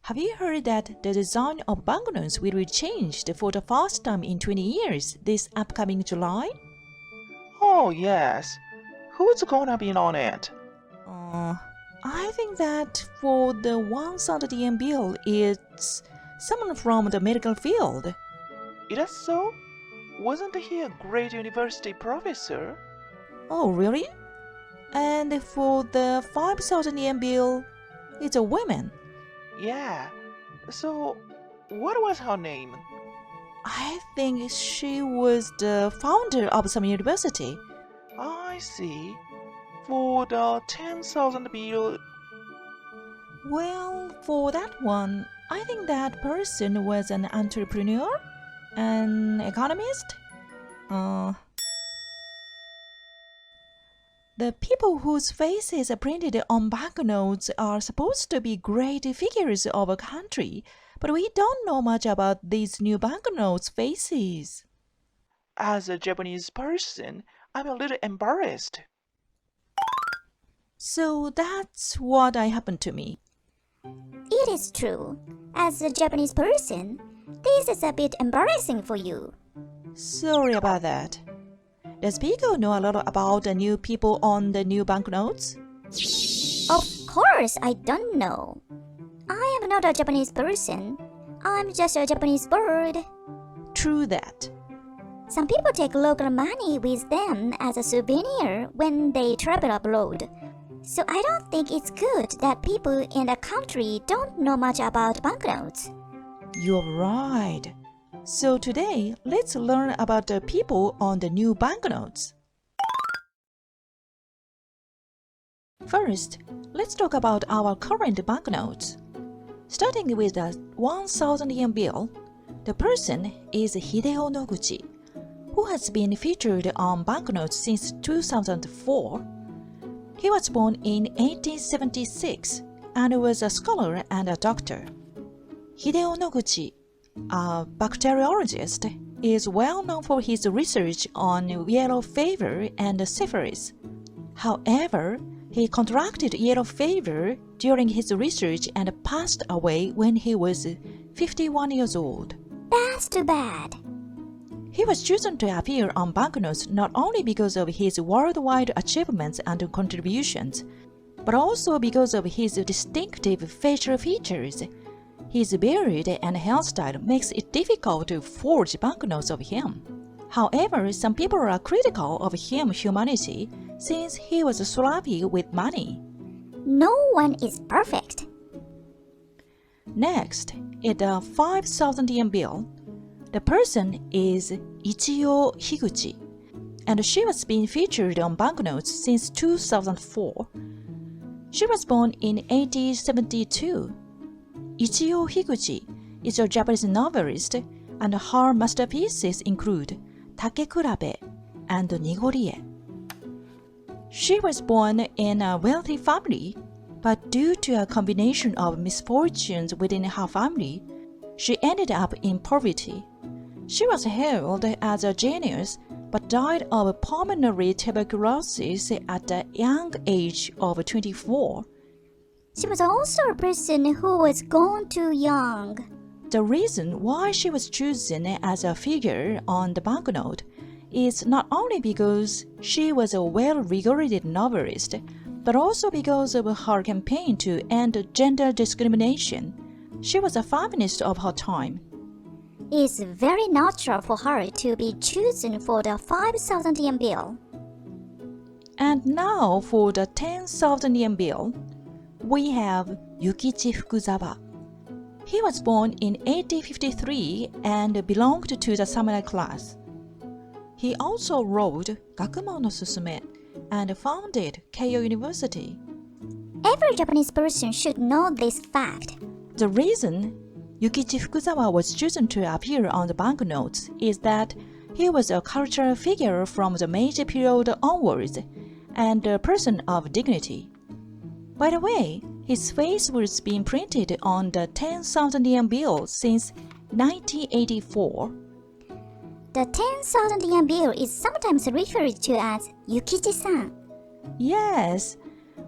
Have you heard that the design of banknotes will be changed for the first time in 20 years this upcoming July? Oh, yes. Who's gonna be on it? I think that for the 1,000 yen bill, it's someone from the medical field. Is that so? Wasn't he a great university professor? Oh, really? And for the 5,000 yen bill, it's a woman. Yeah. So, what was her name? I think she was the founder of some university. I see. For the 10,000 bill... Well, for that one, I think that person was an entrepreneur? An economist? The people whose faces are printed on banknotes are supposed to be great figures of a country, but we don't know much about these new banknotes' faces. As a Japanese person, I'm a little embarrassed. So that's what happened to me. It is true. As a Japanese person, this is a bit embarrassing for you. Sorry about that. Does Piko know a lot about the new people on the new banknotes? Of course, I don't know. I am not a Japanese person. I'm just a Japanese bird. True that. Some people take local money with them as a souvenir when they travel abroad. So I don't think it's good that people in the country don't know much about banknotes. You're right. So today, let's learn about the people on the new banknotes. First, let's talk about our current banknotes. Starting with the 1,000 yen bill, the person is Hideo Noguchi, who has been featured on banknotes since 2004. He was born in 1876 and was a scholar and a doctor. Hideo Noguchi, a bacteriologist, is well known for his research on yellow fever and syphilis. However, he contracted yellow fever during his research and passed away when he was 51 years old. That's too bad. He was chosen to appear on banknotes not only because of his worldwide achievements and contributions, but also because of his distinctive facial features. His beard and hairstyle makes it difficult to forge banknotes of him. However, some people are critical of his humanity since he was sloppy with money. No one is perfect. Next, in the 5,000 yen bill, the person is Ichio Higuchi, and she has been featured on banknotes since 2004. She was born in 1872. Ichio Higuchi is a Japanese novelist, and her masterpieces include Takekurabe and Nigorie. She was born in a wealthy family, but due to a combination of misfortunes within her family, she ended up in poverty. She was hailed as a genius, but died of pulmonary tuberculosis at the young age of 24. She was also a person who was gone too young. The reason why she was chosen as a figure on the banknote is not only because she was a well-regarded novelist, but also because of her campaign to end gender discrimination. She was a feminist of her time. It's very natural for her to be chosen for the 5,000 yen bill. And now for the 10,000 yen bill, we have Yukichi Fukuzawa. He was born in 1853 and belonged to the samurai class. He also wrote Gakumon no Susume and founded Keio University. Every Japanese person should know this fact. The reason Yukichi Fukuzawa was chosen to appear on the banknotes is that he was a cultural figure from the Meiji period onwards and a person of dignity. By the way, his face was being printed on the 10,000 yen bill since 1984. The 10,000 yen bill is sometimes referred to as Yukichi-san. Yes,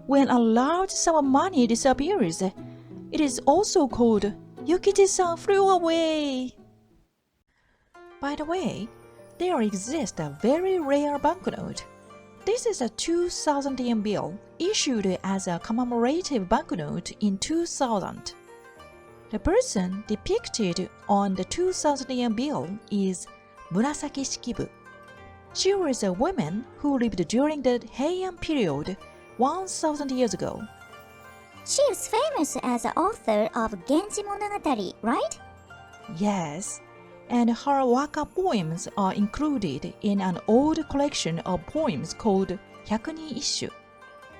when a large sum of money disappears, It is also called Yukichi-san flew away. By the way, there exists a very rare banknote. This is a 2,000 yen bill issued as a commemorative banknote in 2000. The person depicted on the 2,000 yen bill is Murasaki Shikibu. She was a woman who lived during the Heian period 1,000 years ago. She is famous as the author of Genji Monogatari, right? Yes, and her waka poems are included in an old collection of poems called Hyakuni Isshu.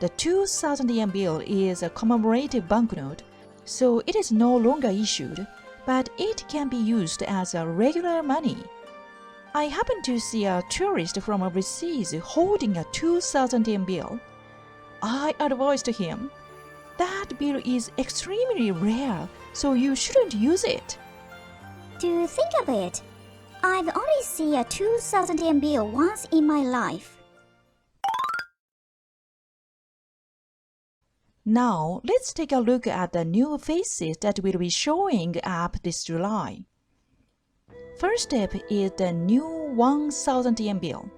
The 2,000 yen bill is a commemorative banknote, so it is no longer issued, but it can be used as a regular money. I happened to see a tourist from overseas holding a 2,000 yen bill. I advised him, that bill is extremely rare, so you shouldn't use it. To think of it, I've only seen a 2,000 yen bill once in my life. Now, let's take a look at the new faces that will be showing up this July. First step is the new 1,000 yen bill.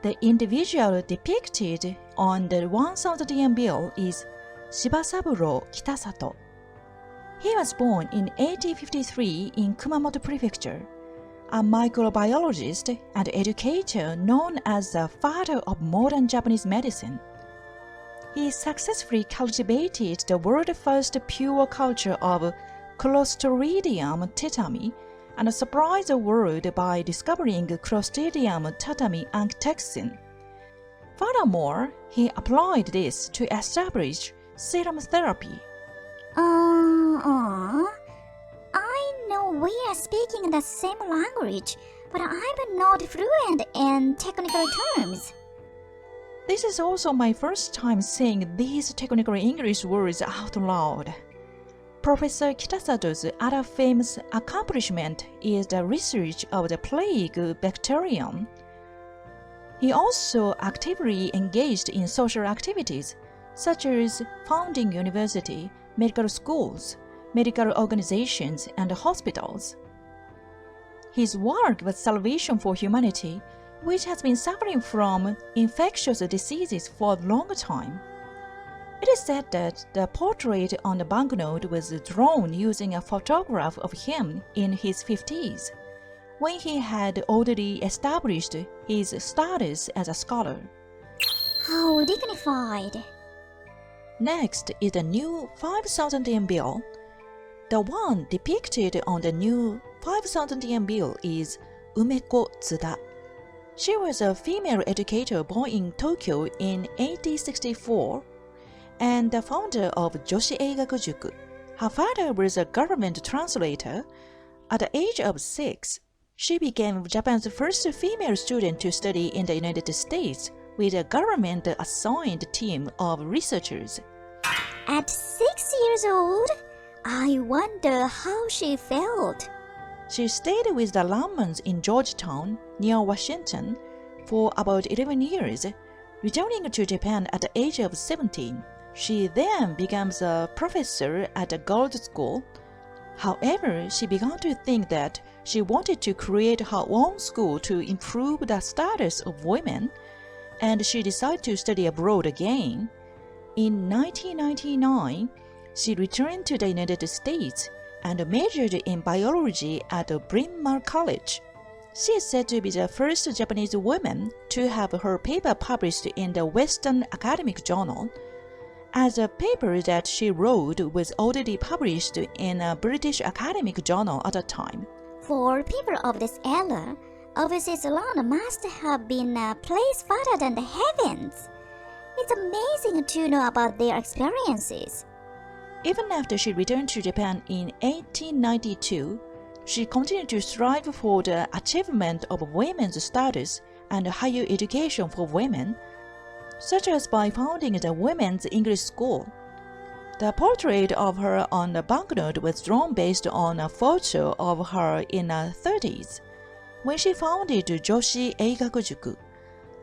The individual depicted on the 1,000 yen bill is Shibasaburo Kitasato. He was born in 1853 in Kumamoto Prefecture, a microbiologist and educator known as the father of modern Japanese medicine. He successfully cultivated the world's first pure culture of Clostridium tetani and surprised the world by discovering Clostridium tetani antitoxin. Furthermore, he applied this to establish serum therapy. I know we are speaking the same language, but I'm not fluent in technical terms. This is also my first time saying these technical English words out loud. Professor Kitasato's other famous accomplishment is the research of the plague bacterium. He also actively engaged in social activities, such as founding university, medical schools, medical organizations, and hospitals. His work was salvation for humanity, which has been suffering from infectious diseases for a long time. It is said that the portrait on the banknote was drawn using a photograph of him in his 50s, when he had already established his status as a scholar. How dignified! Next is the new 5,000 yen bill. The one depicted on the new 5,000 yen bill is Umeko Tsuda. She was a female educator born in Tokyo in 1864 and the founder of Joshi Eigaku Juku. Her father was a government translator. At the age of 6, she became Japan's first female student to study in the United States with a government-assigned team of researchers. At 6 years old, I wonder how she felt. She stayed with the Lamans in Georgetown, near Washington, for about 11 years, returning to Japan at the age of 17. She then becomes a professor at a girls' school. However, she began to think that she wanted to create her own school to improve the status of women, and she decided to study abroad again. In 1999, she returned to the United States and majored in biology at Bryn Mawr College. She is said to be the first Japanese woman to have her paper published in the Western Academic Journal, as the paper that she wrote was already published in a British Academic Journal at the time. For people of this era, overseas alone must have been a place farther than the heavens. It's amazing to know about their experiences. Even after she returned to Japan in 1892, she continued to strive for the achievement of women's status and higher education for women, such as by founding the Women's English School. The portrait of her on the banknote was drawn based on a photo of her in her 30s, when she founded Joshi Eigaku Juku,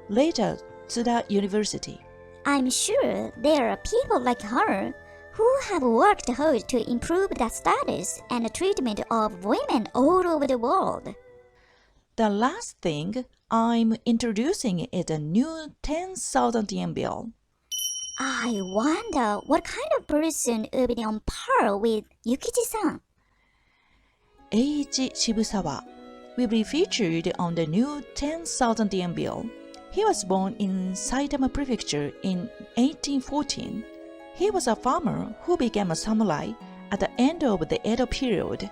later Tsuda University. I'm sure there are people like her who have worked hard to improve the status and treatment of women all over the world. The last thing I'm introducing is a new 10,000 yen bill. I wonder what kind of person would be on par with Yukichi-san. Eiji Shibusawa will be featured on the new 10,000 yen bill. He was born in Saitama Prefecture in 1814. He was a farmer who became a samurai at the end of the Edo period.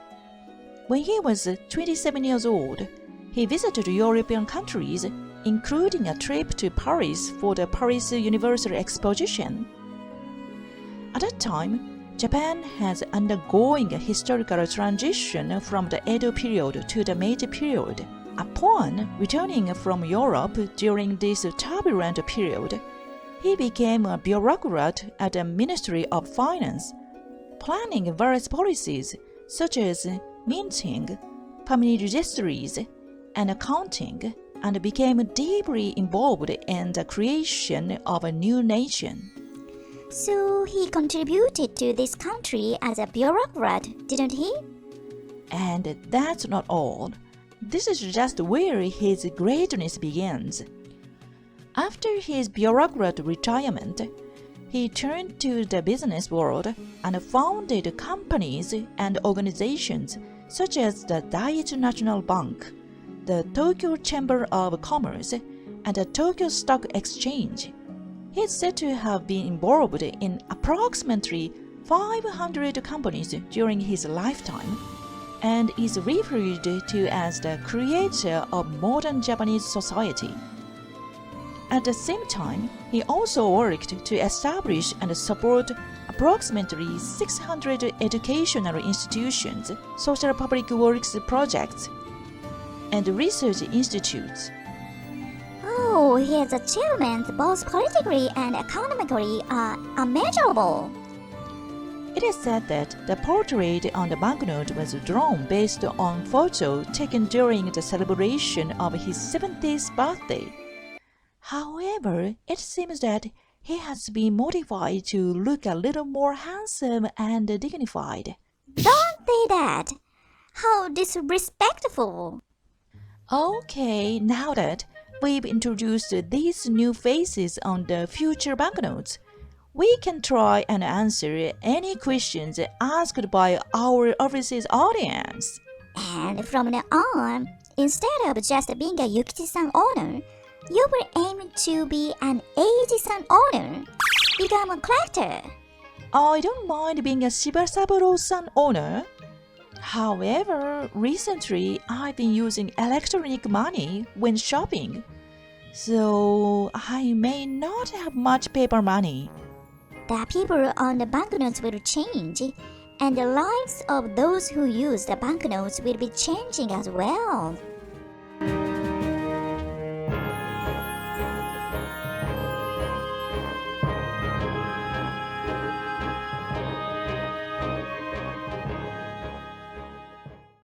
When he was 27 years old, he visited European countries, including a trip to Paris for the Paris Universal Exposition. At that time, Japan has undergoing a historical transition from the Edo period to the Meiji period. Upon returning from Europe during this turbulent period, he became a bureaucrat at the Ministry of Finance, planning various policies such as minting, family registries, and accounting, and became deeply involved in the creation of a new nation. So he contributed to this country as a bureaucrat, didn't he? And that's not all. This is just where his greatness begins. After his bureaucrat retirement, he turned to the business world and founded companies and organizations such as the Daiichi National Bank, the Tokyo Chamber of Commerce, and the Tokyo Stock Exchange. He is said to have been involved in approximately 500 companies during his lifetime, and is referred to as the creator of modern Japanese society. At the same time, he also worked to establish and support approximately 600 educational institutions, social public works projects, and research institutes. Oh, his achievements, both politically and economically, are unmeasurable. It is said that the portrait on the banknote was drawn based on photo taken during the celebration of his 70th birthday. However, it seems that he has been modified to look a little more handsome and dignified. Don't say that! How disrespectful! Okay, now that we've introduced these new faces on the future banknotes, we can try and answer any questions asked by our overseas audience. And from now on, instead of just being a Yukichi-san owner, you will aim to be an Eiji-san owner. Become a collector. I don't mind being a Shibasaburo-san owner. However, recently I've been using electronic money when shopping, so I may not have much paper money. The people on the banknotes will change, and the lives of those who use the banknotes will be changing as well.